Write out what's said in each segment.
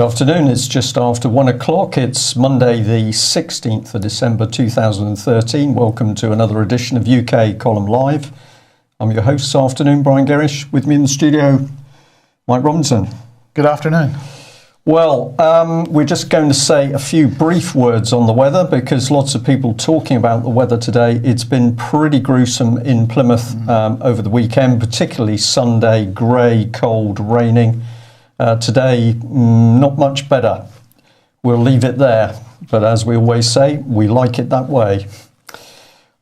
Good afternoon. It's just after 1 o'clock. It's Monday, the 16th of December 2013. Welcome to another edition of UK Column Live. I'm your host this afternoon, Brian Gerrish. With me in the studio, Mike Robinson. Good afternoon. Well, we're just going to say a few brief words on the weather because lots of people talking about the weather today. It's been pretty gruesome in Plymouth over the weekend, particularly Sunday, grey, cold, raining. Today, not much better. We'll leave it there. But as we always say, we like it that way.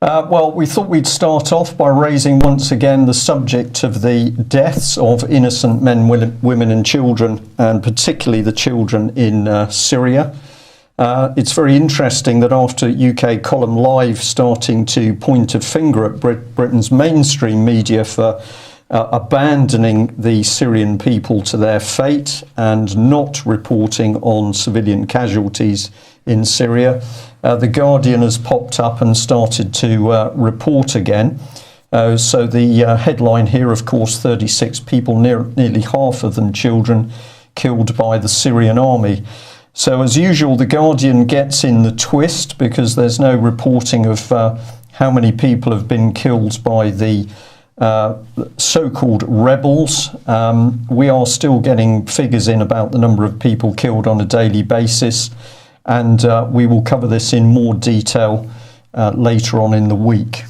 Well, we thought we'd start off by raising once again the subject of the deaths of innocent men, women and children, and particularly the children in Syria. It's very interesting that after UK Column Live starting to point a finger at Britain's mainstream media for abandoning the Syrian people to their fate and not reporting on civilian casualties in Syria, The Guardian has popped up and started to report again. So the headline here, of course, 36 people, nearly half of them children, killed by the Syrian army. So as usual, The Guardian gets in the twist because there's no reporting of how many people have been killed by the so-called rebels. We are still getting figures in about the number of people killed on a daily basis, and we will cover this in more detail later on in the week.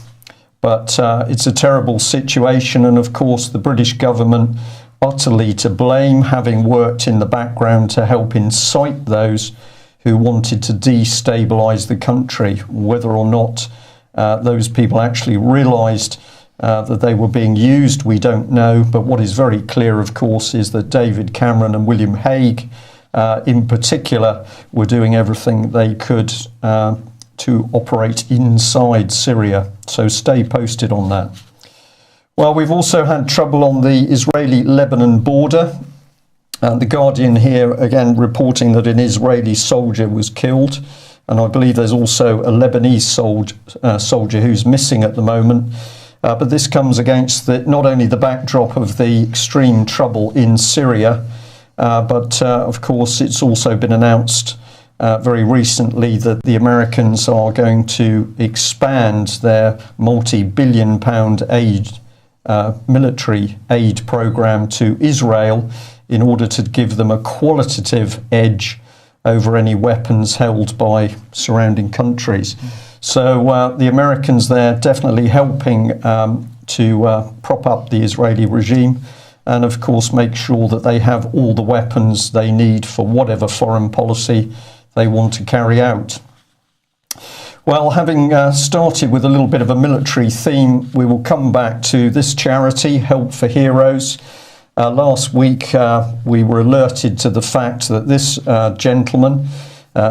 But it's a terrible situation, and of course the British government utterly to blame, having worked in the background to help incite those who wanted to destabilise the country. Whether or not those people actually realised that they were being used, we don't know. But what is very clear, of course, is that David Cameron and William Hague, in particular, were doing everything they could to operate inside Syria. So stay posted on that. Well, we've also had trouble on the Israeli-Lebanon border. The Guardian here, again, reporting that an Israeli soldier was killed. And I believe there's also a Lebanese soldier who's missing at the moment. But this comes against not only the backdrop of the extreme trouble in Syria, but of course it's also been announced very recently that the Americans are going to expand their multi-billion pound military aid program to Israel in order to give them a qualitative edge over any weapons held by surrounding countries. So the Americans there definitely helping to prop up the Israeli regime and, of course, make sure that they have all the weapons they need for whatever foreign policy they want to carry out. Well, having started with a little bit of a military theme, we will come back to this charity, Help for Heroes. Last week, we were alerted to the fact that this gentleman,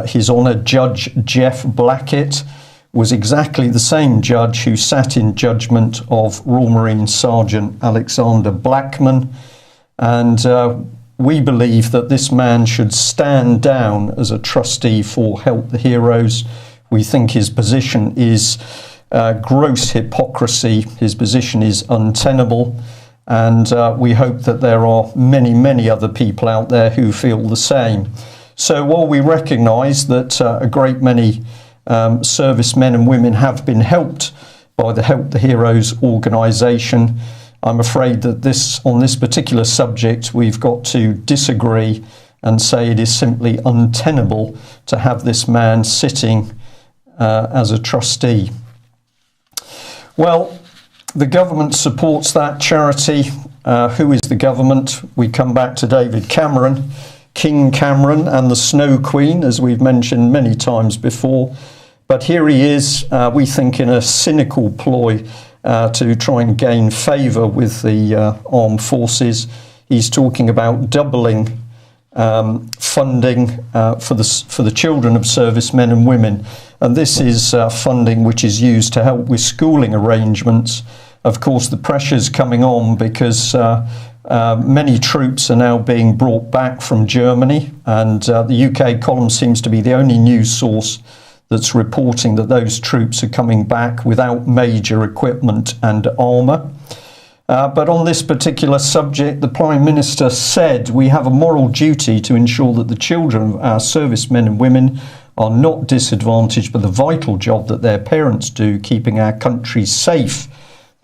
His Honour Judge Jeff Blackett, was exactly the same judge who sat in judgment of Royal Marine Sergeant Alexander Blackman. And we believe that this man should stand down as a trustee for Help the Heroes. We think his position is gross hypocrisy. His position is untenable. And we hope that there are many, many other people out there who feel the same. So while we recognise that a great many servicemen and women have been helped by the Help the Heroes organisation, I'm afraid that on this particular subject we've got to disagree and say it is simply untenable to have this man sitting as a trustee. Well, the government supports that charity. Who is the government? We come back to David Cameron, King Cameron and the Snow Queen, as we've mentioned many times before. But here he is, we think, in a cynical ploy to try and gain favour with the armed forces. He's talking about doubling funding for the children of servicemen and women. And this is funding which is used to help with schooling arrangements. Of course, the pressure's coming on because many troops are now being brought back from Germany, and the UK column seems to be the only news source that's reporting that those troops are coming back without major equipment and armour. But on this particular subject, the Prime Minister said, "We have a moral duty to ensure that the children of our servicemen and women are not disadvantaged by the vital job that their parents do, keeping our country safe.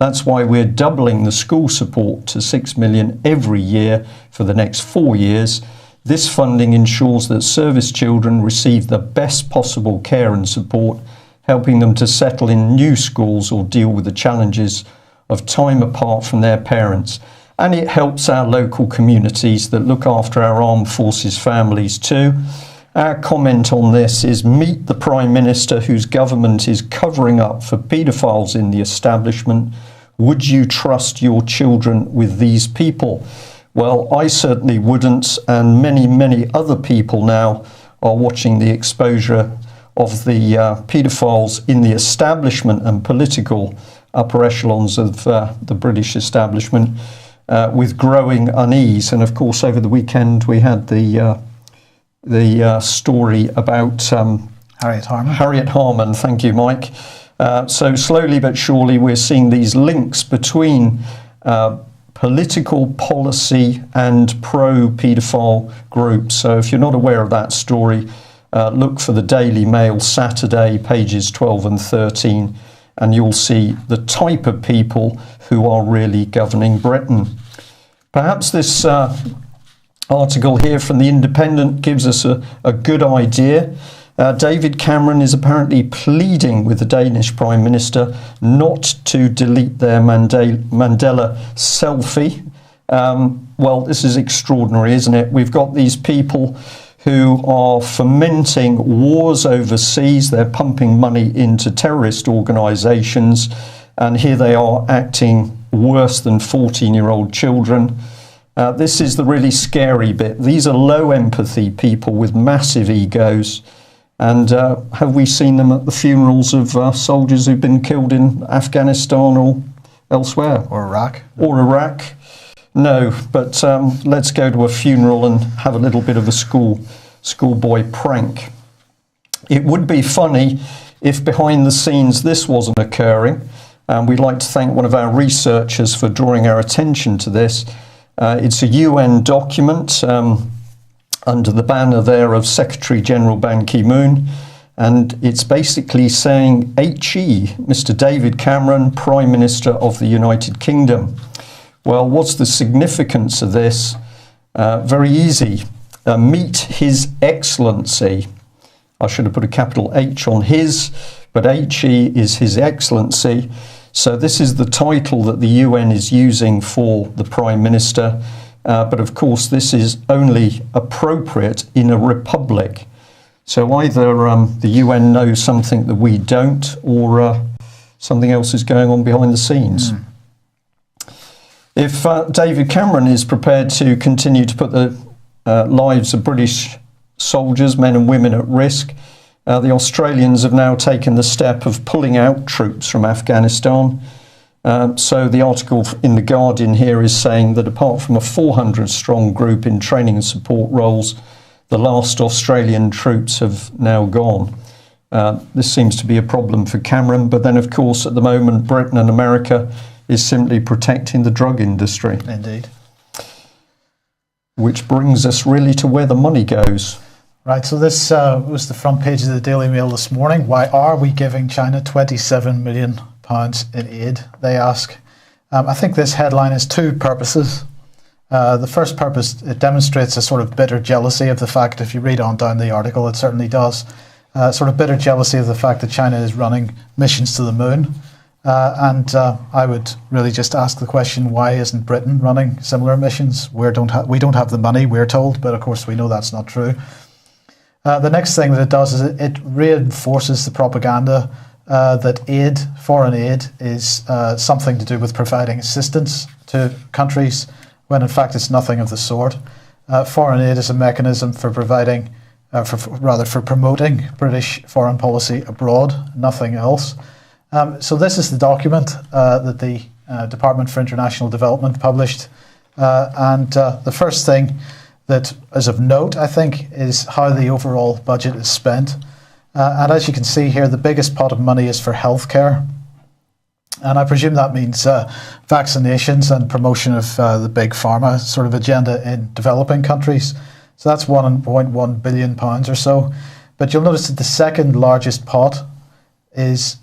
That's why we're doubling the school support to 6 million every year for the next 4 years. This funding ensures that service children receive the best possible care and support, helping them to settle in new schools or deal with the challenges of time apart from their parents. And it helps our local communities that look after our armed forces families too." Our comment on this is, meet the Prime Minister whose government is covering up for paedophiles in the establishment. Would you trust your children with these people? Well, I certainly wouldn't, and many, many other people now are watching the exposure of the paedophiles in the establishment and political upper echelons of the British establishment with growing unease. And of course, over the weekend we had the story about Harriet Harman. Harriet Harman, thank you, Mike. So slowly but surely we're seeing these links between political policy and pro-paedophile groups. So if you're not aware of that story, look for the Daily Mail Saturday, pages 12 and 13, and you'll see the type of people who are really governing Britain. Perhaps this article here from The Independent gives us a good idea. David Cameron is apparently pleading with the Danish Prime Minister not to delete their Mandela selfie. Well, this is extraordinary, isn't it? We've got these people who are fomenting wars overseas. They're pumping money into terrorist organisations, and here they are acting worse than 14-year-old children. This is the really scary bit. These are low empathy people with massive egos. And have we seen them at the funerals of soldiers who've been killed in Afghanistan or elsewhere? Or Iraq. Or Iraq. No, but let's go to a funeral and have a little bit of a schoolboy prank. It would be funny if behind the scenes this wasn't occurring. And we'd like to thank one of our researchers for drawing our attention to this. It's a UN document under the banner there of Secretary General Ban Ki-moon, and it's basically saying HE, Mr. David Cameron, Prime Minister of the United Kingdom. Well, what's the significance of this? Very easy. Meet His Excellency. I should have put a capital H on his, but HE is His Excellency. So this is the title that the UN is using for the Prime Minister. But of course, this is only appropriate in a republic. So either the UN knows something that we don't, or something else is going on behind the scenes. If David Cameron is prepared to continue to put the lives of British soldiers, men and women, at risk, the Australians have now taken the step of pulling out troops from Afghanistan. So the article in The Guardian here is saying that apart from a 400-strong group in training and support roles, the last Australian troops have now gone. This seems to be a problem for Cameron, but then of course at the moment Britain and America is simply protecting the drug industry. Indeed. Which brings us really to where the money goes. Right, so this was the front page of the Daily Mail this morning. Why are we giving China £27 million in aid, they ask. I think this headline has two purposes. The first purpose, it demonstrates a sort of bitter jealousy of the fact, if you read on down the article, it certainly does, sort of bitter jealousy of the fact that China is running missions to the moon. And I would really just ask the question, why isn't Britain running similar missions? We don't have the money, we're told, but of course we know that's not true. The next thing that it does is it reinforces the propaganda that foreign aid is something to do with providing assistance to countries, when in fact it's nothing of the sort. Foreign aid is a mechanism for providing, for promoting British foreign policy abroad, nothing else. So this is the document that the Department for International Development published, and the first thing that is of note, I think, is how the overall budget is spent. And as you can see here, the biggest pot of money is for healthcare. And I presume that means vaccinations and promotion of the big pharma sort of agenda in developing countries. So that's £1.1 billion or so. But you'll notice that the second largest pot is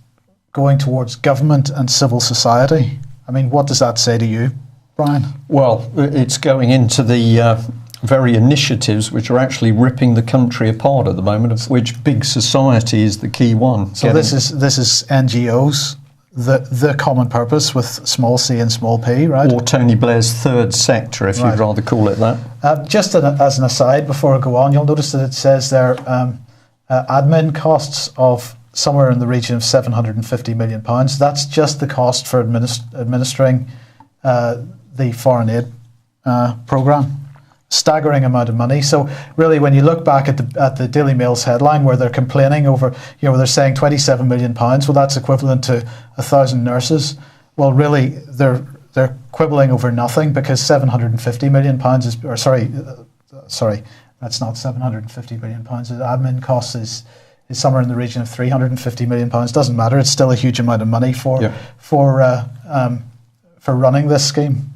going towards government and civil society. I mean, what does that say to you, Brian? Well, it's going into the very initiatives which are actually ripping the country apart at the moment, of which big society is the key one. So this is NGOs, the common purpose with small c and small p, right? Or Tony Blair's third sector, if you'd rather call it that. Just as an aside, before I go on, you'll notice that it says there admin costs of somewhere in the region of £750 million. That's just the cost for administering the foreign aid programme. Staggering amount of money. So really, when you look back at the Daily Mail's headline, where they're complaining over, where they're saying £27 million, well, that's equivalent to 1,000 nurses. Well, really, they're quibbling over nothing, because £750 million is, or sorry, that's not £750 million. The admin cost is somewhere in the region of £350 million. Doesn't matter. It's still a huge amount of money for running this scheme.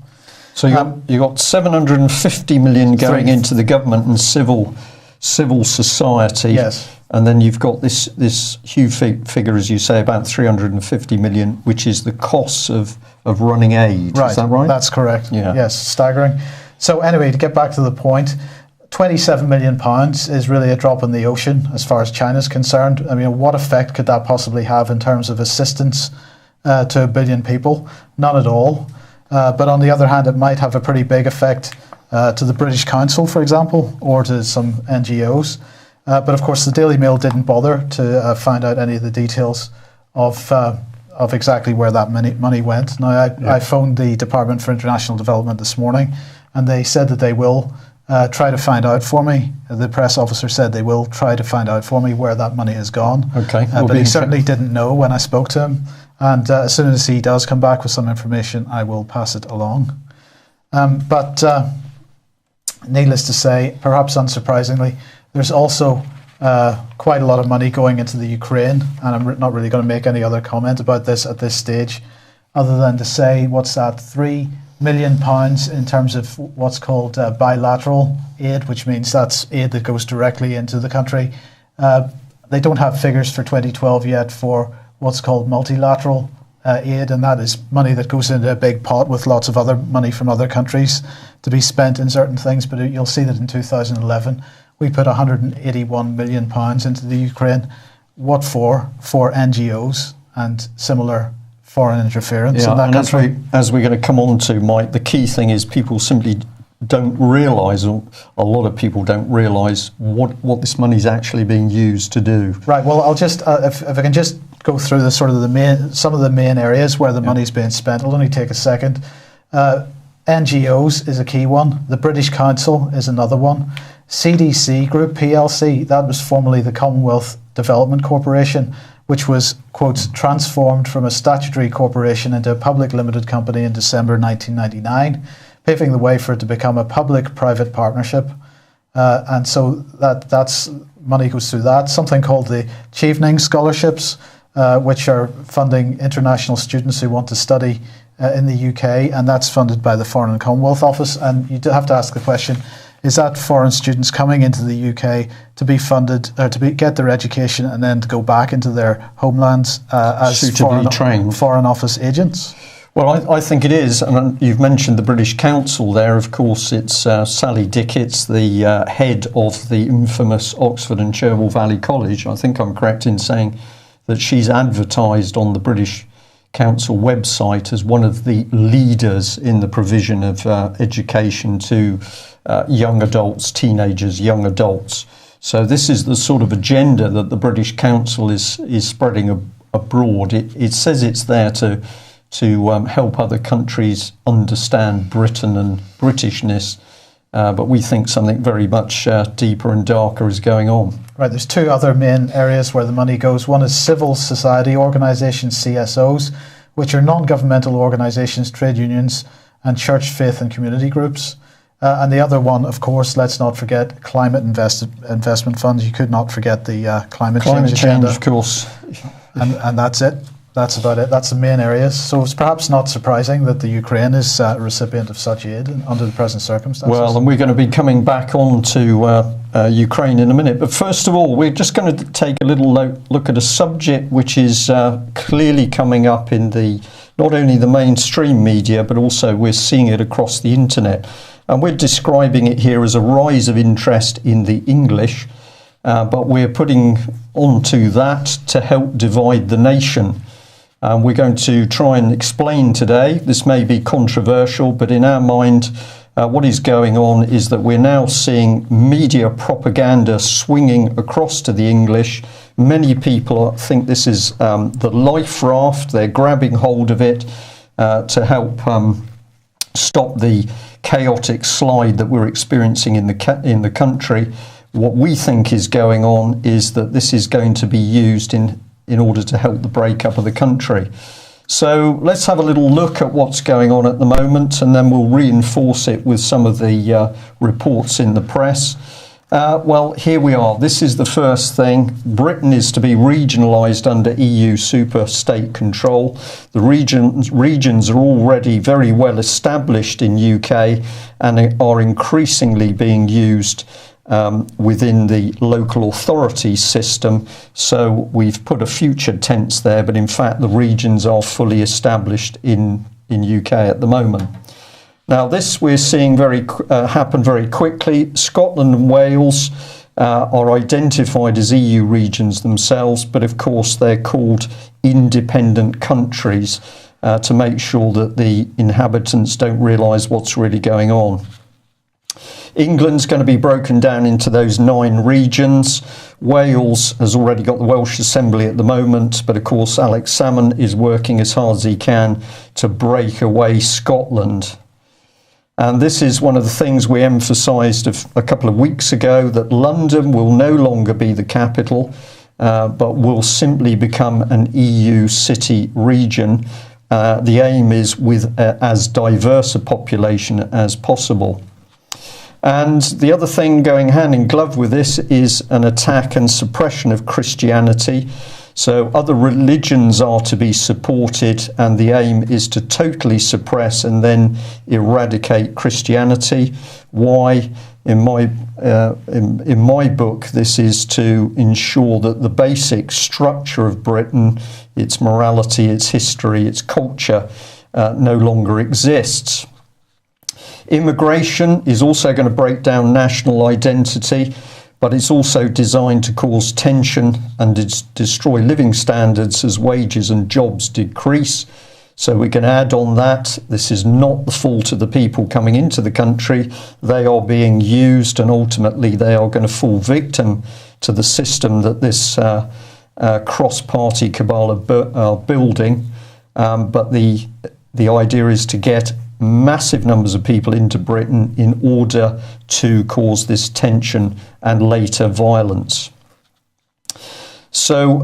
So you got 750 million going into the government and civil society. Yes. And then you've got this huge figure, as you say, about 350 million, which is the costs of running aid. Right. Is that right? That's correct. Yeah. Yes, staggering. So anyway, to get back to the point, £27 million is really a drop in the ocean as far as China's concerned. I mean, what effect could that possibly have in terms of assistance to a billion people? None at all. But on the other hand, it might have a pretty big effect to the British Council, for example, or to some NGOs. But of course, the Daily Mail didn't bother to find out any of the details of exactly where that money went. Now, I phoned the Department for International Development this morning, and they said that they will try to find out for me. The press officer said they will try to find out for me where that money has gone. Okay. But he certainly didn't know when I spoke to him. And as soon as he does come back with some information, I will pass it along. But needless to say, perhaps unsurprisingly, there's also quite a lot of money going into the Ukraine, and I'm not really going to make any other comment about this at this stage, other than to say, what's that, £3 million in terms of what's called bilateral aid, which means that's aid that goes directly into the country. They don't have figures for 2012 yet for what's called multilateral aid, and that is money that goes into a big pot with lots of other money from other countries to be spent in certain things. But you'll see that in 2011 we put £181 million into the Ukraine. What for? For NGOs and similar foreign interference in that country. As we're going to come on to, Mike, the key thing is people simply don't realise, or a lot of people don't realise what this money is actually being used to do. Right. Well, I'll just if I can just go through some of the main areas where the money's being spent. It'll only take a second. NGOs is a key one. The British Council is another one. CDC Group PLC, that was formerly the Commonwealth Development Corporation, which was, quote, transformed from a statutory corporation into a public limited company in December 1999, paving the way for it to become a public-private partnership. And so that's money goes through that. Something called the Chevening Scholarships, which are funding international students who want to study in the UK, and that's funded by the Foreign and Commonwealth Office. And you do have to ask the question, is that foreign students coming into the UK to be funded, or to get their education and then to go back into their homelands as suitably trained Foreign Office agents? Well, I think it is, and you've mentioned the British Council there. Of course, it's Sally Dickett's, the head of the infamous Oxford and Cherwell Valley College. I think I'm correct in saying that she's advertised on the British Council website as one of the leaders in the provision of education to young adults, teenagers, young adults. So this is the sort of agenda that the British Council is spreading abroad. It says it's there to help other countries understand Britain and Britishness, but we think something very much deeper and darker is going on. Right, there's two other main areas where the money goes. One is civil society organisations, CSOs, which are non-governmental organisations, trade unions, and church, faith and community groups. And the other one, of course, let's not forget climate investment funds. You could not forget the climate change agenda. Of course. And that's it. That's about it. That's the main areas. So it's perhaps not surprising that the Ukraine is a recipient of such aid under the present circumstances. Well, and we're going to be coming back on to Ukraine in a minute. But first of all, we're just going to take a little look at a subject which is clearly coming up in not only the mainstream media, but also we're seeing it across the internet. And we're describing it here as a rise of interest in the English, but we're putting onto that to help divide the nation. We're going to try and explain today. This may be controversial, but in our mind, what is going on is that we're now seeing media propaganda swinging across to the English. Many people think this is the life raft. They're grabbing hold of it to help stop the chaotic slide that we're experiencing in the country. What we think is going on is that this is going to be used in order to help the breakup of the country. So let's have a little look at what's going on at the moment, and then we'll reinforce it with some of the reports in the press. Well, here we are. This is the first thing. Britain is to be regionalised under EU super state control. The regions are already very well established in UK and are increasingly being used within the local authority system. So we've put a future tense there, but in fact the regions are fully established in UK at the moment. Now this we're seeing happen very quickly. Scotland and Wales are identified as EU regions themselves, but of course they're called independent countries to make sure that the inhabitants don't realise what's really going on. England's going to be broken down into those 9 regions. Wales has already got the Welsh Assembly at the moment, but of course Alex Salmond is working as hard as he can to break away Scotland. And this is one of the things we emphasised a couple of weeks ago, that London will no longer be the capital, but will simply become an EU city region. The aim is with as diverse a population as possible. And the other thing going hand in glove with this is an attack and suppression of Christianity. So other religions are to be supported, and the aim is to totally suppress and then eradicate Christianity. Why? In my book, this is to ensure that the basic structure of Britain, its morality, its history, its culture, no longer exists. Immigration is also going to break down national identity, but it's also designed to cause tension and destroy living standards as wages and jobs decrease. So we can add on that. This is not the fault of the people coming into the country. They are being used, and ultimately they are going to fall victim to the system that this cross-party cabal are building. But the idea is to get massive numbers of people into Britain in order to cause this tension and later violence. So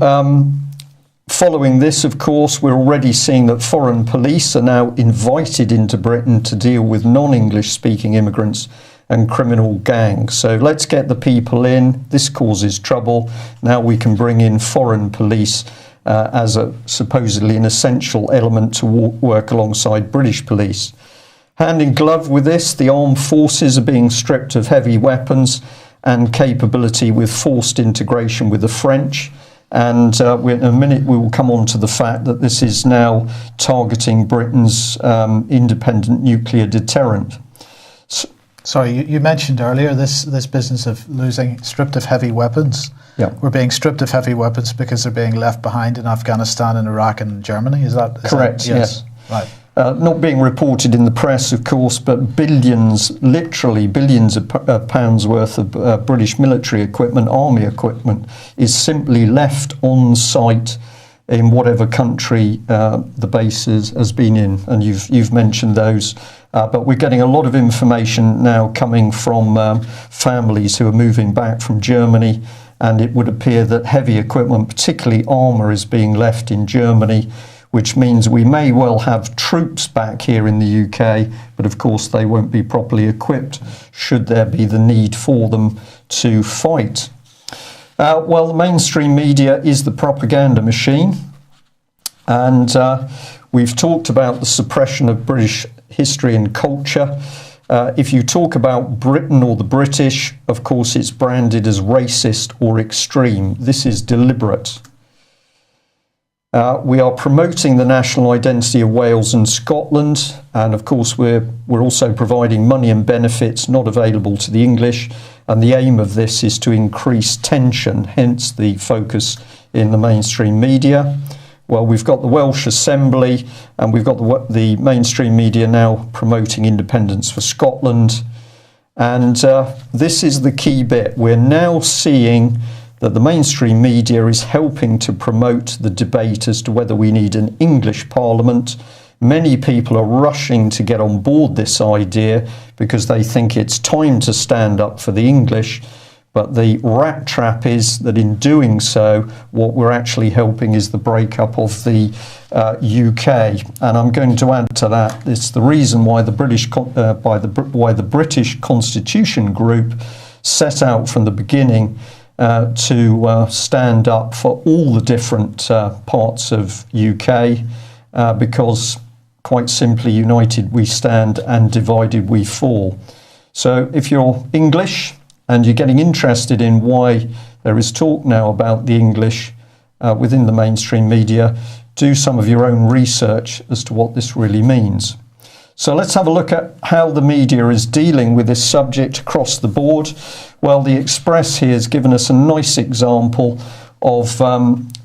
following this, of course, we're already seeing that foreign police are now invited into Britain to deal with non-English speaking immigrants and criminal gangs. So let's get the people in. This causes trouble. Now we can bring in foreign police as supposedly an essential element to work alongside British police. Hand in glove with this, the armed forces are being stripped of heavy weapons and capability with forced integration with the French. And in a minute we will come on to the fact that this is now targeting Britain's independent nuclear deterrent. Sorry, you mentioned earlier this business of stripped of heavy weapons. Yeah. We're being stripped of heavy weapons because they're being left behind in Afghanistan and Iraq and Germany. Is that correct? Yes. Right. Not being reported in the press, of course, but literally billions of pounds worth of British military equipment, army equipment, is simply left on site in whatever country the base has been in, and you've mentioned those. But we're getting a lot of information now coming from families who are moving back from Germany, and it would appear that heavy equipment, particularly armour, is being left in Germany, which means we may well have troops back here in the UK, but of course they won't be properly equipped should there be the need for them to fight. Well, the mainstream media is the propaganda machine, And we've talked about the suppression of British history and culture. If you talk about Britain or the British, of course, it's branded as racist or extreme. This is deliberate. We are promoting the national identity of Wales and Scotland, and of course we're also providing money and benefits not available to the English, and the aim of this is to increase tension, hence the focus in the mainstream media. Well, we've got the Welsh Assembly, and we've got the mainstream media now promoting independence for Scotland, and this is the key bit. We're now seeing that the mainstream media is helping to promote the debate as to whether we need an English Parliament. Many people are rushing to get on board this idea because they think it's time to stand up for the English. But the rat trap is that in doing so, what we're actually helping is the breakup of the UK. And I'm going to add to that, it's the reason why the British Constitution Group set out from the beginning to stand up for all the different parts of UK, because quite simply, united we stand and divided we fall. So if you're English and you're getting interested in why there is talk now about the English within the mainstream media, do some of your own research as to what this really means. So let's have a look at how the media is dealing with this subject across the board. Well, the Express here has given us a nice example of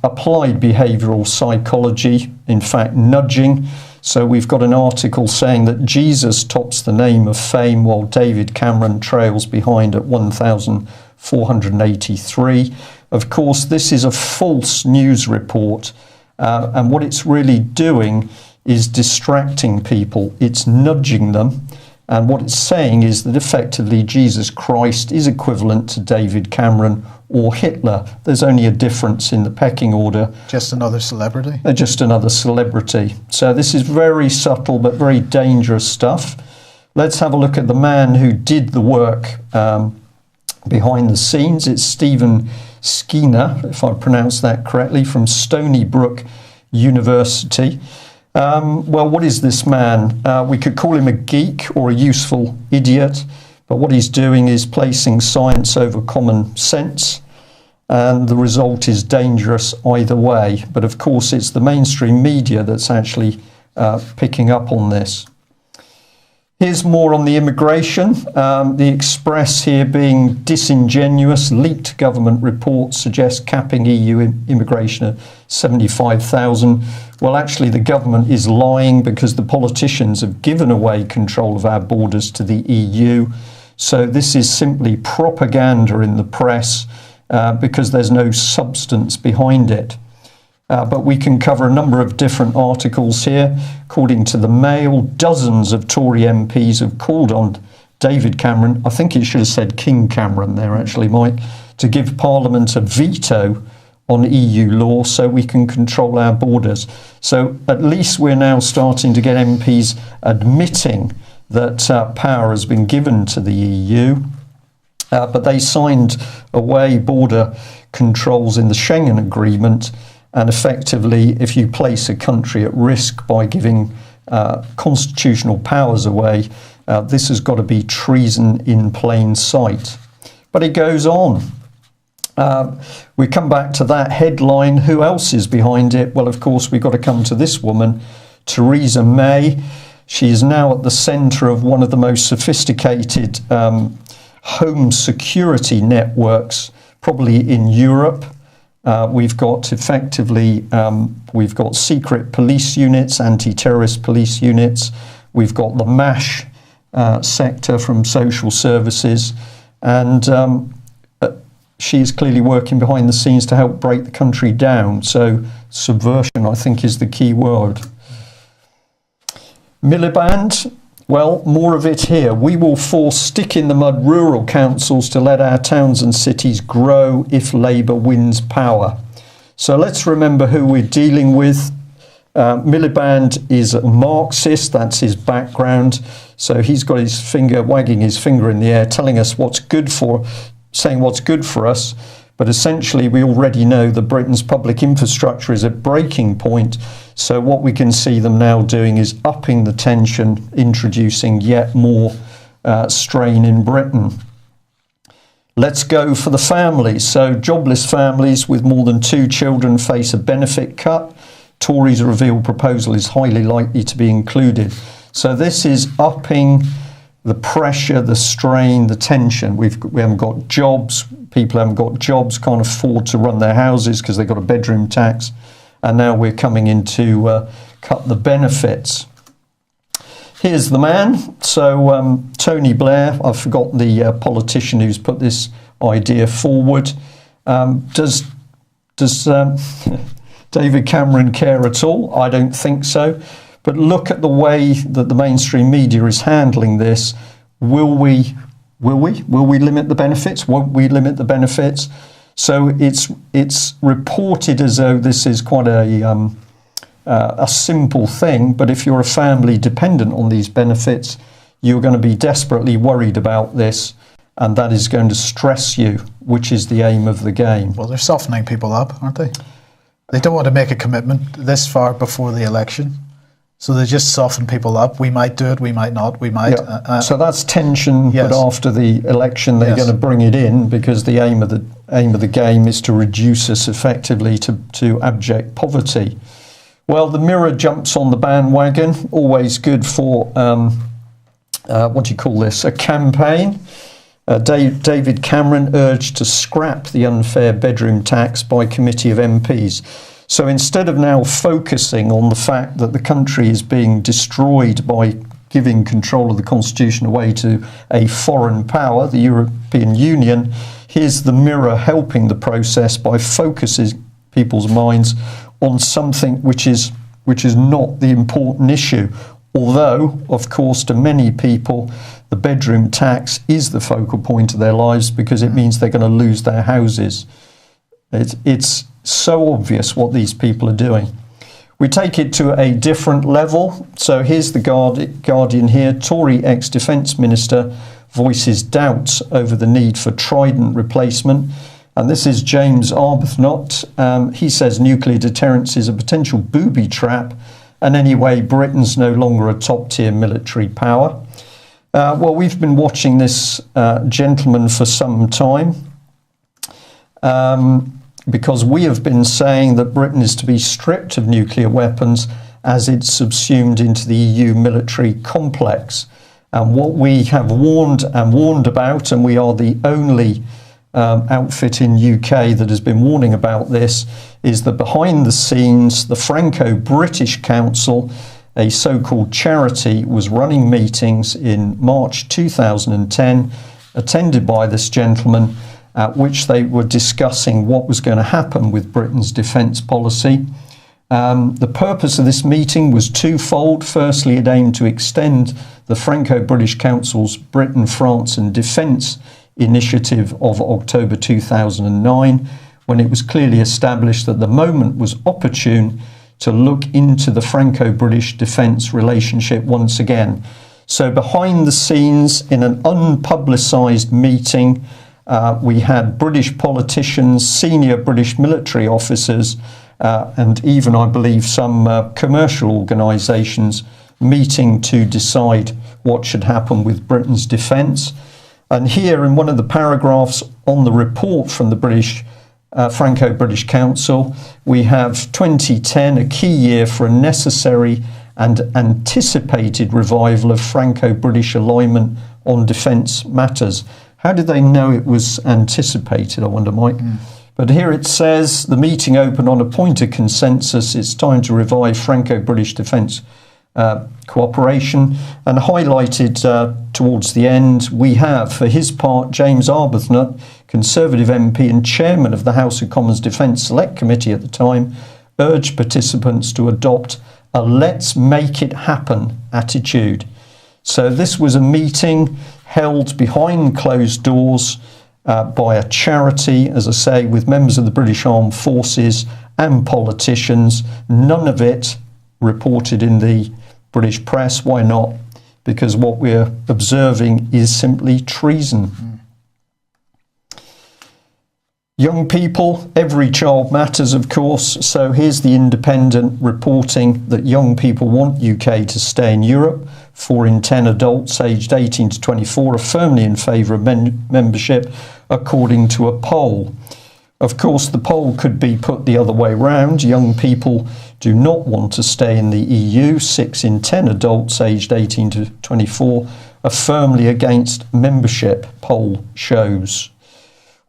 applied behavioural psychology, in fact nudging. So we've got an article saying that Jesus tops the name of fame while David Cameron trails behind at 1,483. Of course, this is a false news report, and what it's really doing is distracting people. It's nudging them. And what it's saying is that effectively Jesus Christ is equivalent to David Cameron or Hitler. There's only a difference in the pecking order. Just another celebrity? Just another celebrity. So this is very subtle but very dangerous stuff. Let's have a look at the man who did the work behind the scenes. It's Stephen Skinner, if I pronounce that correctly, from Stony Brook University. Well, what is this man? We could call him a geek or a useful idiot, but what he's doing is placing science over common sense, and the result is dangerous either way. But of course, it's the mainstream media that's actually picking up on this. Here's more on the immigration. The Express here being disingenuous. Leaked government reports suggest capping EU immigration at 75,000. Well, actually, the government is lying because the politicians have given away control of our borders to the EU. So this is simply propaganda in the press because there's no substance behind it. But we can cover a number of different articles here. According to the Mail, dozens of Tory MPs have called on David Cameron, I think it should have said King Cameron there actually, Mike, to give Parliament a veto on EU law so we can control our borders. So at least we're now starting to get MPs admitting that power has been given to the EU. But they signed away border controls in the Schengen Agreement. And effectively, if you place a country at risk by giving constitutional powers away, this has got to be treason in plain sight. But it goes on. We come back to that headline. Who else is behind it? Well, of course, we've got to come to this woman, Theresa May. She is now at the centre of one of the most sophisticated home security networks, probably in Europe. We've got effectively, we've got secret police units, anti-terrorist police units. We've got the MASH sector from social services. And she is clearly working behind the scenes to help break the country down. So subversion, I think, is the key word. Miliband. Well, more of it here. We will force stick-in-the-mud rural councils to let our towns and cities grow if Labour wins power. So let's remember who we're dealing with. Miliband is a Marxist, that's his background. So he's got his finger, wagging his finger in the air, telling us what's good for, saying what's good for us. But essentially, we already know that Britain's public infrastructure is at breaking point. So what we can see them now doing is upping the tension, introducing yet more strain in Britain. Let's go for the families. So jobless families with more than 2 children face a benefit cut. Tories reveal proposal is highly likely to be included. So this is upping the pressure, the strain, the tension. We haven't got jobs. People haven't got jobs, can't afford to run their houses because they've got a bedroom tax. And now we're coming in to cut the benefits. Here's the man. So Tony Blair, I've forgotten the politician who's put this idea forward. Does David Cameron care at all? I don't think so. But look at the way that the mainstream media is handling this. Will we limit the benefits? Won't we limit the benefits? So it's reported as though this is quite a simple thing, but if you're a family dependent on these benefits, you're going to be desperately worried about this, and that is going to stress you, which is the aim of the game. Well, they're softening people up, aren't they? They don't want to make a commitment this far before the election, so they just soften people up. We might do it, we might not, we might. Yeah. So that's tension, yes. But after the election, they're going to bring it in because the aim of the game is to reduce us effectively to abject poverty. Well, the Mirror jumps on the bandwagon, always good for, what do you call this, a campaign. David Cameron urged to scrap the unfair bedroom tax by committee of MPs. So instead of now focusing on the fact that the country is being destroyed by giving control of the constitution away to a foreign power, the European Union, here's the Mirror helping the process by focusing people's minds on something which is not the important issue. Although, of course, to many people, the bedroom tax is the focal point of their lives because it means they're going to lose their houses. It's so obvious what these people are doing. We take it to a different level. So here's the Guardian here. Tory ex-Defence Minister voices doubts over the need for Trident replacement. And this is James Arbuthnot. He says nuclear deterrence is a potential booby trap. And anyway, Britain's no longer a top-tier military power. Well, we've been watching this gentleman for some time because we have been saying that Britain is to be stripped of nuclear weapons as it's subsumed into the EU military complex. And what we have warned about, and we are the only outfit in UK that has been warning about this, is that behind the scenes, the Franco-British Council, a so-called charity, was running meetings in March 2010, attended by this gentleman, at which they were discussing what was going to happen with Britain's defence policy. The purpose of this meeting was twofold. Firstly, it aimed to extend the Franco-British Council's Britain, France and Defence initiative of October 2009, when it was clearly established that the moment was opportune to look into the Franco-British defence relationship once again. So behind the scenes, in an unpublicised meeting, we had British politicians, senior British military officers, and even, I believe, some commercial organisations meeting to decide what should happen with Britain's defence. And here, in one of the paragraphs on the report from the Franco-British Council, we have 2010, a key year for a necessary and anticipated revival of Franco-British alignment on defence matters. How did they know it was anticipated, I wonder, Mike? But here it says, the meeting opened on a point of consensus. It's time to revive Franco-British defence cooperation, and highlighted towards the end, we have, for his part, James Arbuthnot, Conservative MP and chairman of the House of Commons Defence Select Committee at the time, urged participants to adopt a let's make it happen attitude. So this was a meeting held behind closed doors by a charity, as I say, with members of the British Armed Forces and politicians. None of it reported in the British press. Why not? Because what we're observing is simply treason. Young people, every child matters, of course. So here's the Independent reporting that young people want UK to stay in Europe. 4 in 10 adults aged 18 to 24 are firmly in favour of membership, according to a poll. Of course, the poll could be put the other way round. Young people do not want to stay in the EU. 6 in 10 adults aged 18 to 24 are firmly against membership, poll shows.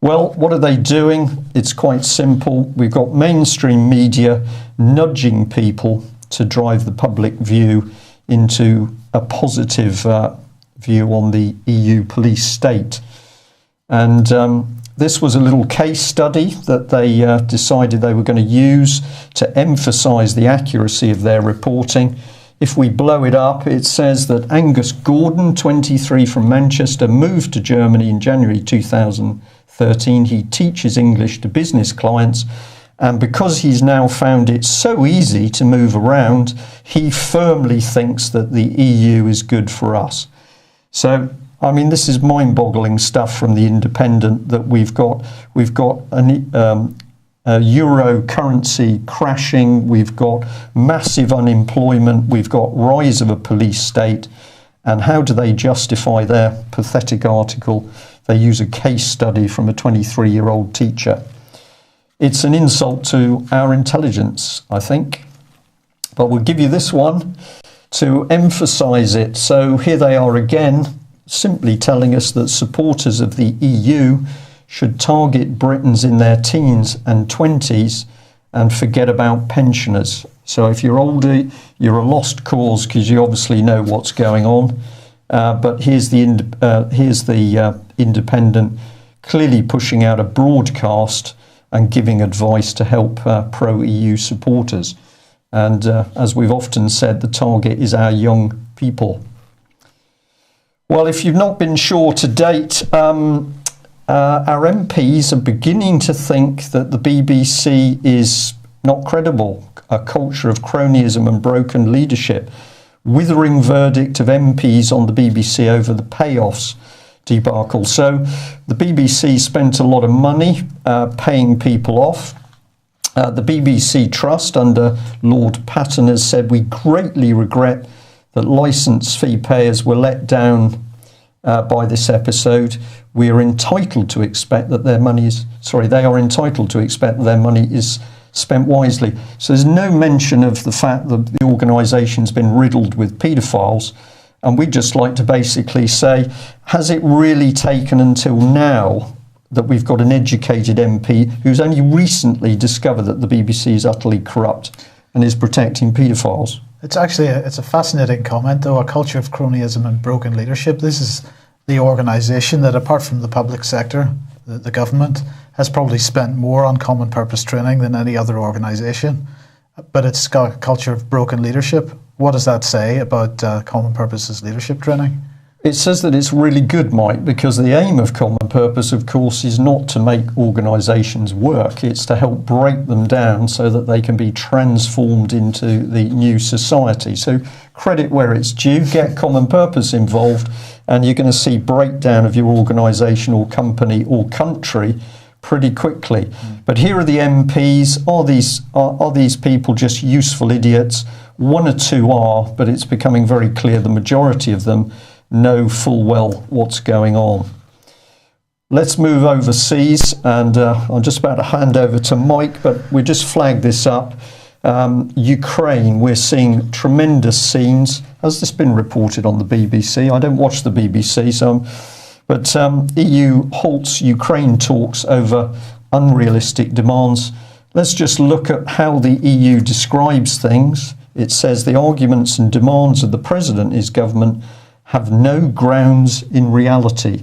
Well, what are they doing? It's quite simple. We've got mainstream media nudging people to drive the public view into a positive view on the EU police state. And this was a little case study that they decided they were going to use to emphasise the accuracy of their reporting. If we blow it up, it says that Angus Gordon, 23, from Manchester, moved to Germany in January 2013. He teaches English to business clients, and because he's now found it so easy to move around, he firmly thinks that the EU is good for us. So, I mean, this is mind-boggling stuff from the Independent, that we've got a euro currency crashing, we've got massive unemployment, we've got rise of a police state. And how do they justify their pathetic article? They use a case study from a 23-year-old teacher. It's an insult to our intelligence, I think. But we'll give you this one to emphasise it. So here they are again, simply telling us that supporters of the EU should target Britons in their teens and 20s and forget about pensioners. So if you're older, you're a lost cause because you obviously know what's going on. But here's the Independent clearly pushing out a broadcast and giving advice to help pro-EU supporters. And as we've often said, the target is our young people. Well, if you've not been sure to date, our MPs are beginning to think that the BBC is not credible, a culture of cronyism and broken leadership. Withering verdict of MPs on the BBC over the payoffs debacle. So the BBC spent a lot of money paying people off. The BBC Trust under Lord Patten has said, we greatly regret that licence fee payers were let down by this episode. We are entitled to expect that their money is, they are entitled to expect that their money is spent wisely. So there's no mention of the fact that the organisation's been riddled with paedophiles. And we'd just like to basically say, has it really taken until now that we've got an educated MP who's only recently discovered that the BBC is utterly corrupt and is protecting paedophiles? It's actually it's a fascinating comment, though. A culture of cronyism and broken leadership. This is the organisation that, apart from the public sector, the government, has probably spent more on common purpose training than any other organisation. But it's got a culture of broken leadership. What does that say about common purpose's leadership training? It says that it's really good, Mike, because the aim of common purpose, of course, is not to make organisations work. It's to help break them down so that they can be transformed into the new society. So credit where it's due, get common purpose involved, and you're going to see breakdown of your organisation or company or country pretty quickly. But here are the MPs. Are these people just useful idiots? One or two are, but it's becoming very clear the majority of them know full well what's going on. Let's move overseas, and I'm just about to hand over to Mike, but we just flagged this up. Ukraine, we're seeing tremendous scenes. Has this been reported on the BBC? I don't watch the BBC, but EU halts Ukraine talks over unrealistic demands. Let's just look at how the EU describes things. It says the arguments and demands of the president and his government have no grounds in reality.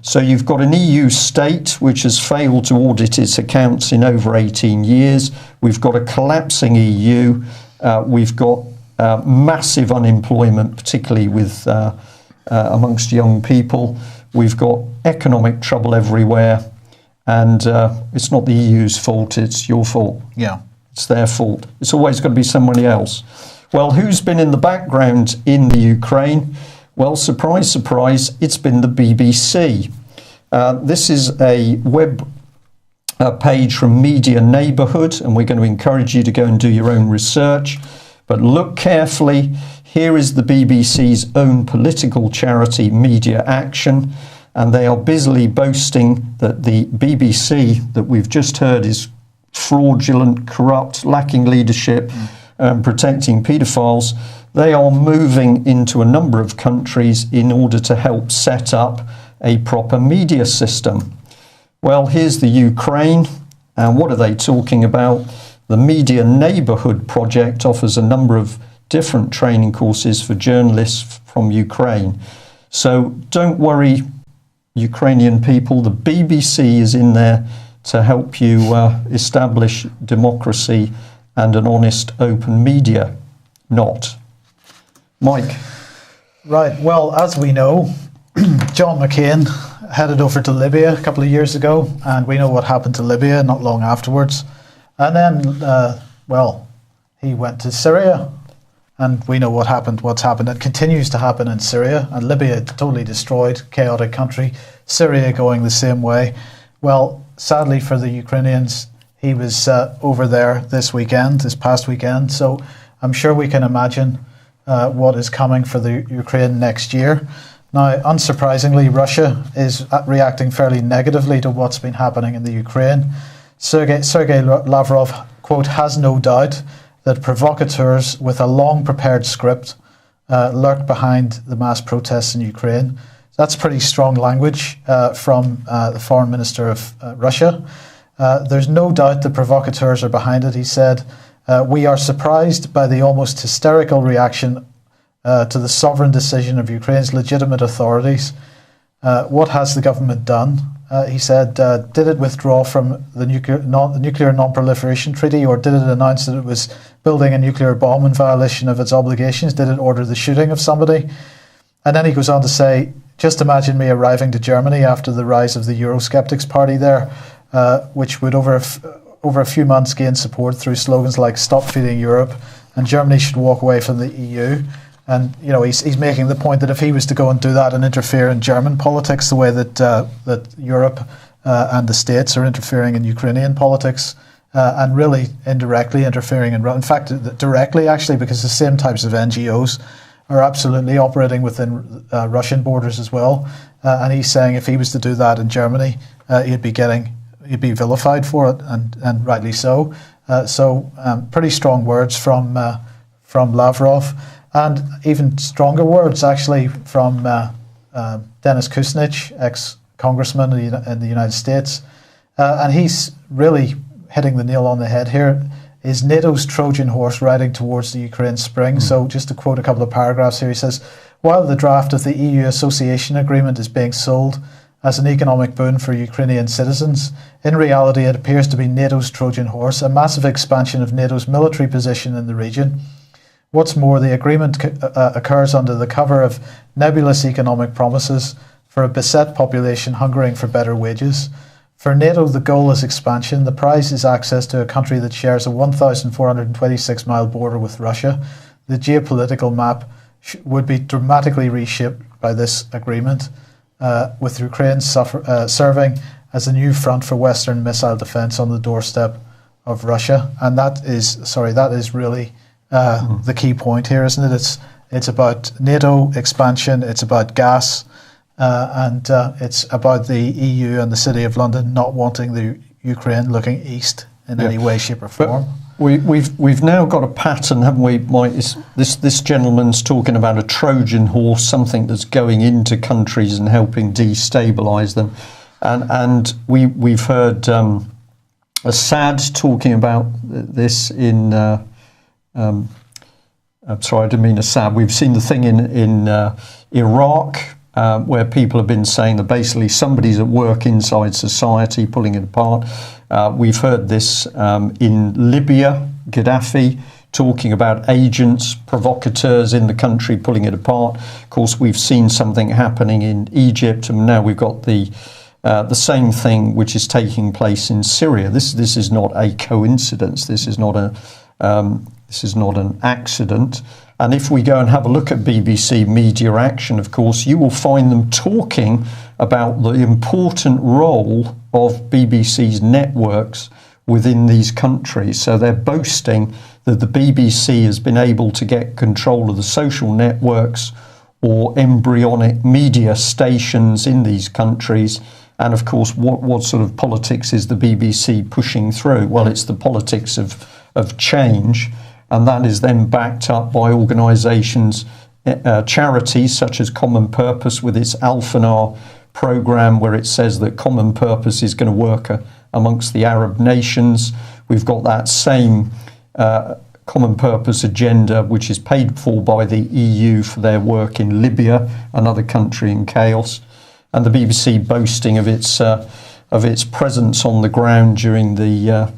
So you've got an EU state which has failed to audit its accounts in over 18 years. We've got a collapsing EU. We've got massive unemployment, particularly with amongst young people. We've got economic trouble everywhere. And it's not the EU's fault, it's your fault. Yeah. It's their fault. It's always going to be somebody else. Well, who's been in the background in the Ukraine? Well, surprise, surprise, it's been the BBC. This is a page from Media Neighbourhood, and we're going to encourage you to go and do your own research. But look carefully. Here is the BBC's own political charity, Media Action, and they are busily boasting that the BBC that we've just heard is fraudulent, corrupt, lacking leadership, protecting paedophiles. They are moving into a number of countries in order to help set up a proper media system. Well, here's the Ukraine, and what are they talking about? The Media Neighbourhood project offers a number of different training courses for journalists from Ukraine. So don't worry, Ukrainian people, the BBC is in there to help you establish democracy and an honest, open media. Not. Mike. Right, well, as we know, John McCain headed over to Libya a couple of years ago, and we know what happened to Libya not long afterwards. And then, he went to Syria, and we know what's happened. It continues to happen in Syria, and Libya totally destroyed, chaotic country. Syria going the same way. Well, sadly for the Ukrainians, he was over there this past weekend. So I'm sure we can imagine what is coming for the Ukraine next year. Now, unsurprisingly, Russia is reacting fairly negatively to what's been happening in the Ukraine. Sergei Lavrov, quote, has no doubt that provocateurs with a long-prepared script lurk behind the mass protests in Ukraine. That's pretty strong language from the foreign minister of Russia. There's no doubt the provocateurs are behind it, he said. We are surprised by the almost hysterical reaction to the sovereign decision of Ukraine's legitimate authorities. What has the government done? He said, did it withdraw from the nuclear non-proliferation treaty, or did it announce that it was building a nuclear bomb in violation of its obligations? Did it order the shooting of somebody? And then he goes on to say, just imagine me arriving to Germany after the rise of the Eurosceptics party there, which would over a few months gain support through slogans like "Stop Feeding Europe" and "Germany should walk away from the EU." And he's making the point that if he was to go and do that and interfere in German politics the way that Europe and the States are interfering in Ukrainian politics, and really indirectly interfering in fact, directly actually, because the same types of NGOs are absolutely operating within Russian borders as well. And he's saying if he was to do that in Germany, he'd be vilified for it, and rightly so. So pretty strong words from Lavrov. And even stronger words, actually, from Dennis Kucinich, ex-congressman in the United States. And he's really hitting the nail on the head here. Is NATO's Trojan horse riding towards the Ukraine spring? So just to quote a couple of paragraphs here, he says, while the draft of the EU Association Agreement is being sold as an economic boon for Ukrainian citizens, in reality it appears to be NATO's Trojan horse, a massive expansion of NATO's military position in the region. What's more, the agreement occurs under the cover of nebulous economic promises for a beset population hungering for better wages. For NATO, the goal is expansion. The prize is access to a country that shares a 1,426-mile border with Russia. The geopolitical map would be dramatically reshaped by this agreement, with Ukraine serving as a new front for Western missile defense on the doorstep of Russia. And that is really the key point here, isn't it? It's about NATO expansion, it's about gas, and it's about the EU and the City of London not wanting the Ukraine looking east in any way, shape or form. But we've now got a pattern, haven't we, Mike? This gentleman's talking about a Trojan horse, something that's going into countries and helping destabilise them. And we've heard Assad talking about this in... I'm sorry, I didn't mean Assad. We've seen the thing in Iraq, where people have been saying that basically somebody's at work inside society, pulling it apart. We've heard this in Libya, Gaddafi talking about agents, provocateurs in the country, pulling it apart. Of course, we've seen something happening in Egypt, and now we've got the same thing which is taking place in Syria. This is not a coincidence. This is not an accident. And if we go and have a look at BBC Media Action, of course, you will find them talking about the important role of BBC's networks within these countries. So they're boasting that the BBC has been able to get control of the social networks or embryonic media stations in these countries. And of course, what sort of politics is the BBC pushing through? Well, it's the politics of change, and that is then backed up by organisations, charities such as Common Purpose with its Al-Fanar programme, where it says that Common Purpose is going to work amongst the Arab nations. We've got that same Common Purpose agenda, which is paid for by the EU for their work in Libya, another country in chaos, and the BBC boasting of its presence on the ground during the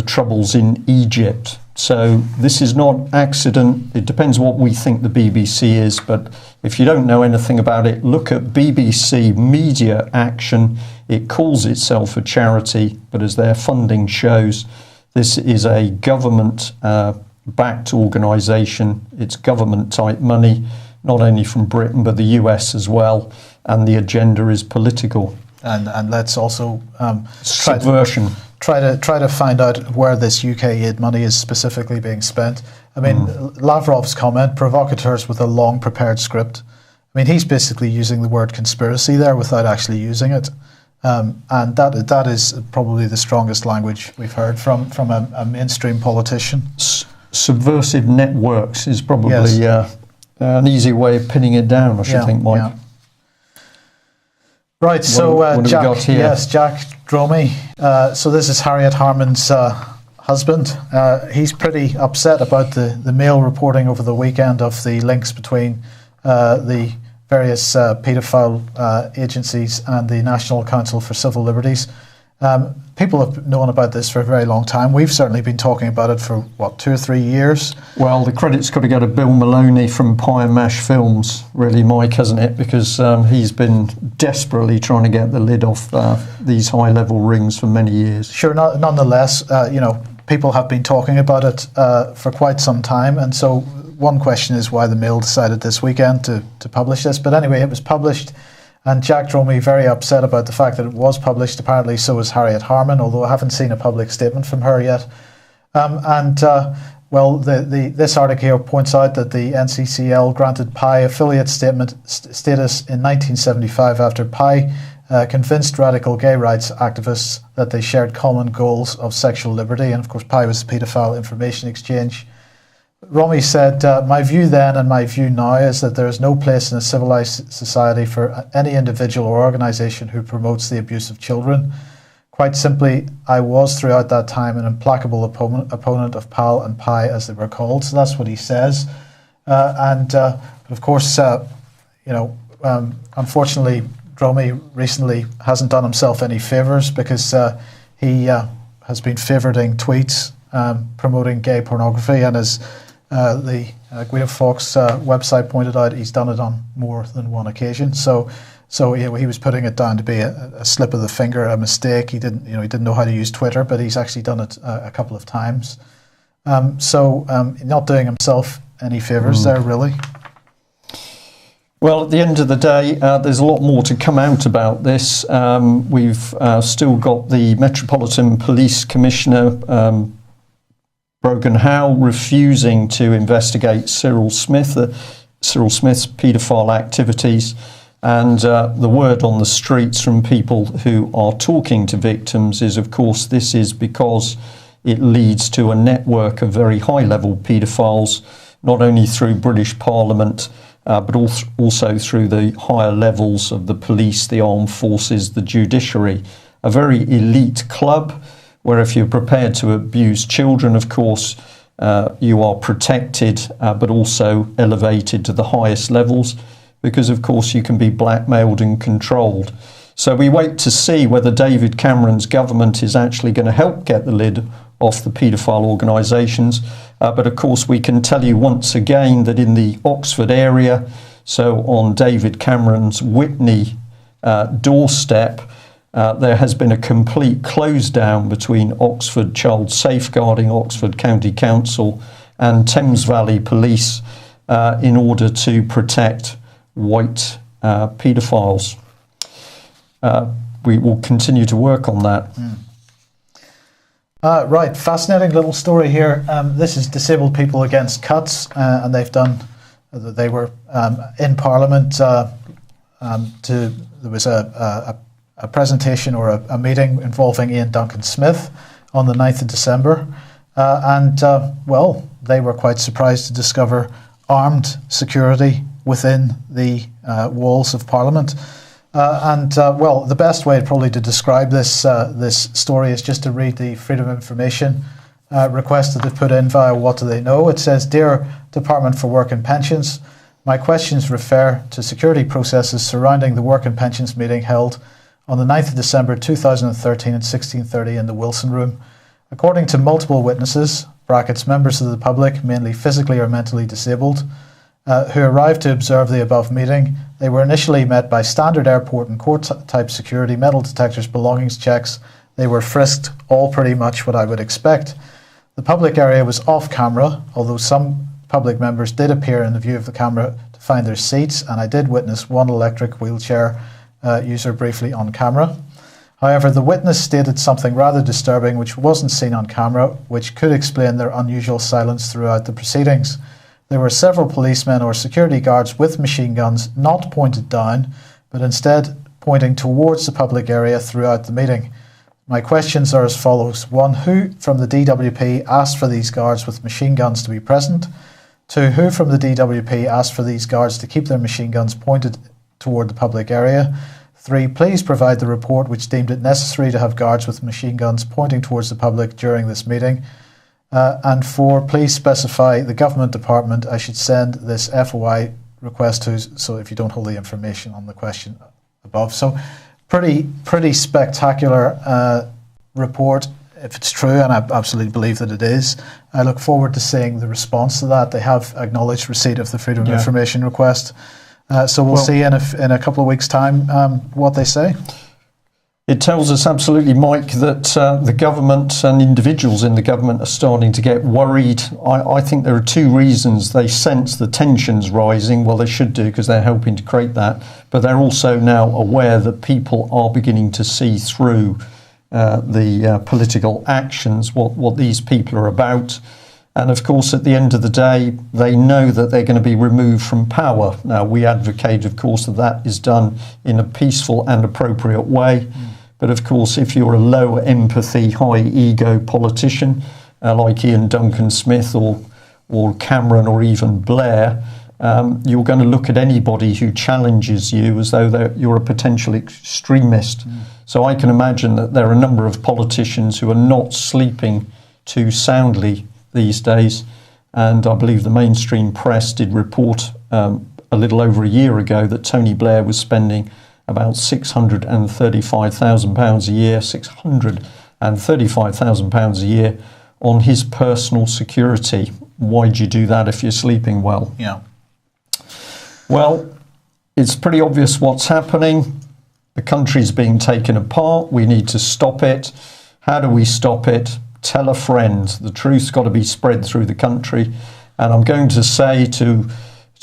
troubles in Egypt. So this is not accident. It depends what we think the BBC is, but if you don't know anything about it, look at BBC Media Action. It calls itself a charity, but as their funding shows, this is a government-backed organisation. It's government-type money, not only from Britain, but the US as well, and the agenda is political. And let's also subversion. Try to find out where this UK aid money is specifically being spent. I mean, Lavrov's comment, provocateurs with a long prepared script. I mean, he's basically using the word conspiracy there without actually using it. And that is probably the strongest language we've heard from a mainstream politician. Subversive networks is probably an easy way of pinning it down, I should think, Mike. Yeah. Right, so what Jack, we got here? Yes, Jack Dromey. So this is Harriet Harman's husband. He's pretty upset about the Mail reporting over the weekend of the links between the various paedophile agencies and the National Council for Civil Liberties. People have known about this for a very long time. We've certainly been talking about it for, 2 or 3 years? Well, the credit's got to go to Bill Maloney from Pie and Mash Films, really, Mike, hasn't it? Because he's been desperately trying to get the lid off these high-level rings for many years. Sure, nonetheless, people have been talking about it for quite some time, and so one question is why the Mail decided this weekend to publish this. But anyway, it was published. And Jack Dromey very upset about the fact that it was published. Apparently, so is Harriet Harman, although I haven't seen a public statement from her yet. This article here points out that the NCCL granted Pi affiliate status in 1975 after Pi convinced radical gay rights activists that they shared common goals of sexual liberty. And of course, Pi was the paedophile information exchange. Romy said, my view then and my view now is that there is no place in a civilized society for any individual or organisation who promotes the abuse of children. Quite simply, I was throughout that time an implacable opponent of PAL and Pi, as they were called. So that's what he says. Of course, unfortunately, Dromey recently hasn't done himself any favours because he has been favouriting tweets promoting gay pornography, and as the Guido Fawkes website pointed out, he's done it on more than one occasion. So he was putting it down to be a slip of the finger, a mistake. He didn't know how to use Twitter, but he's actually done it a couple of times. Not doing himself any favours there, really. Well, at the end of the day, there's a lot more to come out about this. We've still got the Metropolitan Police Commissioner, Brogan Howe, refusing to investigate Cyril Smith's paedophile activities. And the word on the streets from people who are talking to victims is, of course, this is because it leads to a network of very high-level paedophiles, not only through British Parliament, but also through the higher levels of the police, the armed forces, the judiciary. A very elite club where if you're prepared to abuse children, of course, you are protected, but also elevated to the highest levels, because, of course, you can be blackmailed and controlled. So we wait to see whether David Cameron's government is actually going to help get the lid off the paedophile organisations. But, of course, we can tell you once again that in the Oxford area, so on David Cameron's Witney doorstep, there has been a complete close down between Oxford Child Safeguarding, Oxford County Council and Thames Valley Police in order to protect white paedophiles. We will continue to work on that. Right, fascinating little story here. This is Disabled People Against Cuts, and they were in Parliament. There was a presentation or a meeting involving Ian Duncan Smith on the 9th of December, they were quite surprised to discover armed security within the walls of Parliament. The best way probably to describe this story is just to read the Freedom of Information request that they've put in via What Do They Know. It says, "Dear Department for Work and Pensions, my questions refer to security processes surrounding the Work and Pensions meeting held on the 9th of December 2013 at 16:30 in the Wilson Room. According to multiple witnesses, members of the public, mainly physically or mentally disabled, who arrived to observe the above meeting, they were initially met by standard airport and court-type security, metal detectors, belongings checks. They were frisked, all pretty much what I would expect. The public area was off camera, although some public members did appear in the view of the camera to find their seats, and I did witness one electric wheelchair user briefly on camera. However, the witness stated something rather disturbing which wasn't seen on camera, which could explain their unusual silence throughout the proceedings. There were several policemen or security guards with machine guns not pointed down, but instead pointing towards the public area throughout the meeting. My questions are as follows. 1. Who from the DWP asked for these guards with machine guns to be present? 2. Who from the DWP asked for these guards to keep their machine guns pointed toward the public area? 3. Please provide the report which deemed it necessary to have guards with machine guns pointing towards the public during this meeting. And 4. Please specify the government department I should send this FOI request to, so if you don't hold the information on the question above. So pretty spectacular report, if it's true, and I absolutely believe that it is. I look forward to seeing the response to that. They have acknowledged receipt of the Freedom of Information request. So we'll see in a couple of weeks' time what they say. It tells us absolutely, Mike, that the government and individuals in the government are starting to get worried. I think there are two reasons. They sense the tensions rising. Well, they should do, because they're helping to create that. But they're also now aware that people are beginning to see through the political actions, what these people are about. And of course, at the end of the day, they know that they're going to be removed from power. Now, we advocate, of course, that is done in a peaceful and appropriate way. But of course, if you're a low empathy, high ego politician, like Ian Duncan Smith or Cameron or even Blair, you're going to look at anybody who challenges you as though you're a potential extremist. So I can imagine that there are a number of politicians who are not sleeping too soundly these days. And I believe the mainstream press did report a little over a year ago that Tony Blair was spending about £635,000 a year, £635,000 a year on his personal security. Why'd you do that if you're sleeping well? Yeah. Well, it's pretty obvious what's happening. The country's being taken apart. We need to stop it. How do we stop it? Tell a friend. The truth's got to be spread through the country. And I'm going to say to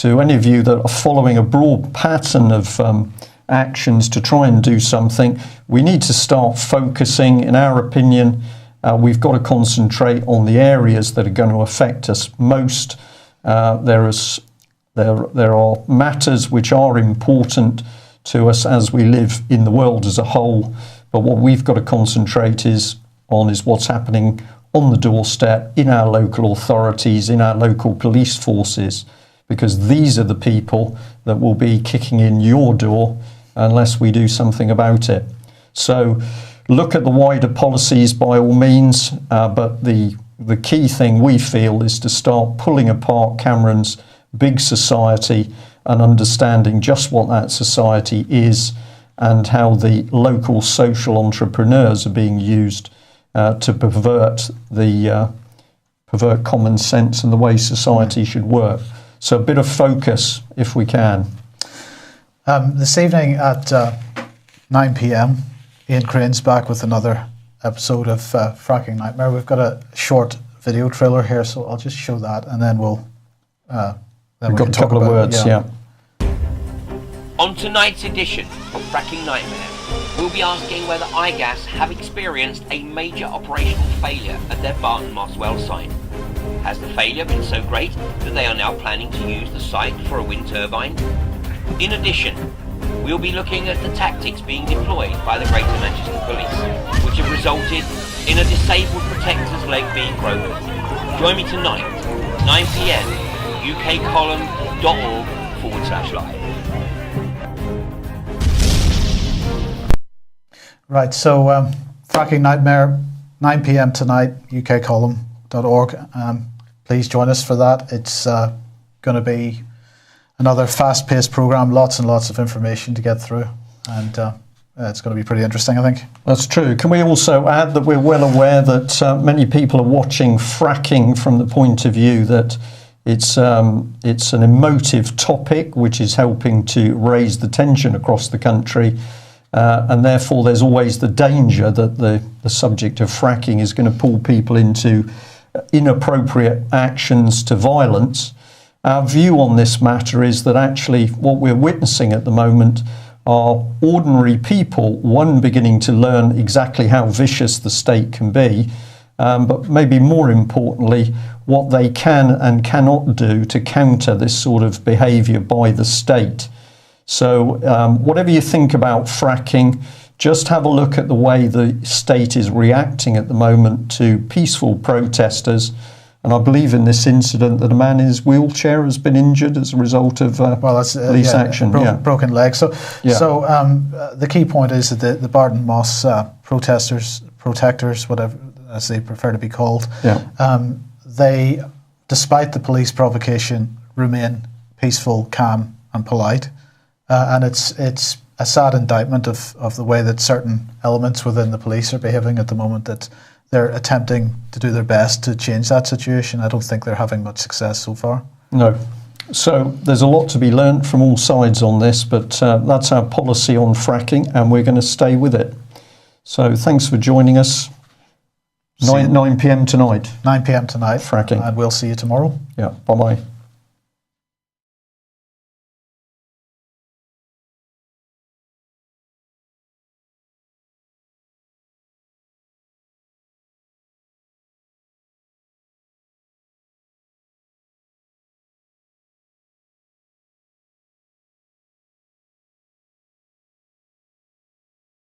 any of you that are following a broad pattern of actions to try and do something, we need to start focusing. In our opinion, we've got to concentrate on the areas that are going to affect us most. There are matters which are important to us as we live in the world as a whole, but what we've got to concentrate on is what's happening on the doorstep, in our local authorities, in our local police forces, because these are the people that will be kicking in your door unless we do something about it. So look at the wider policies by all means, but the key thing we feel is to start pulling apart Cameron's big society and understanding just what that society is and how the local social entrepreneurs are being used to pervert common sense and the way society should work. So a bit of focus if we can. This evening at 9 p.m, Ian Crane's back with another episode of Fracking Nightmare. We've got a short video trailer here, so I'll just show that, and then we'll. Then We've got a couple of words, yeah. On tonight's edition of Fracking Nightmare, we'll be asking whether iGas have experienced a major operational failure at their Barton Moss well site. Has the failure been so great that they are now planning to use the site for a wind turbine? In addition, we'll be looking at the tactics being deployed by the Greater Manchester Police, which have resulted in a disabled protector's leg being broken. Join me tonight, 9 p.m, ukcolumn.org/live. Right, so Fracking Nightmare, 9 p.m. tonight, ukcolumn.org. Please join us for that. It's going to be another fast-paced program, lots and lots of information to get through, and it's going to be pretty interesting, I think. That's true. Can we also add that we're well aware that many people are watching fracking from the point of view that it's an emotive topic which is helping to raise the tension across the country. And therefore, there's always the danger that the subject of fracking is going to pull people into inappropriate actions to violence. Our view on this matter is that actually what we're witnessing at the moment are ordinary people, one, beginning to learn exactly how vicious the state can be, but maybe more importantly, what they can and cannot do to counter this sort of behaviour by the state. So whatever you think about fracking, just have a look at the way the state is reacting at the moment to peaceful protesters. And I believe in this incident that a man in his wheelchair has been injured as a result of police action. Broken leg. So Yeah. the key point is that the Barton Moss protectors, whatever as they prefer to be called, they, despite the police provocation, remain peaceful, calm and polite. And it's a sad indictment of the way that certain elements within the police are behaving at the moment, that they're attempting to do their best to change that situation. I don't think they're having much success so far. No. So there's a lot to be learnt from all sides on this, but that's our policy on fracking, and we're going to stay with it. So thanks for joining us. 9 p.m. tonight. 9 p.m. tonight. Fracking. And we'll see you tomorrow. Yeah, bye-bye.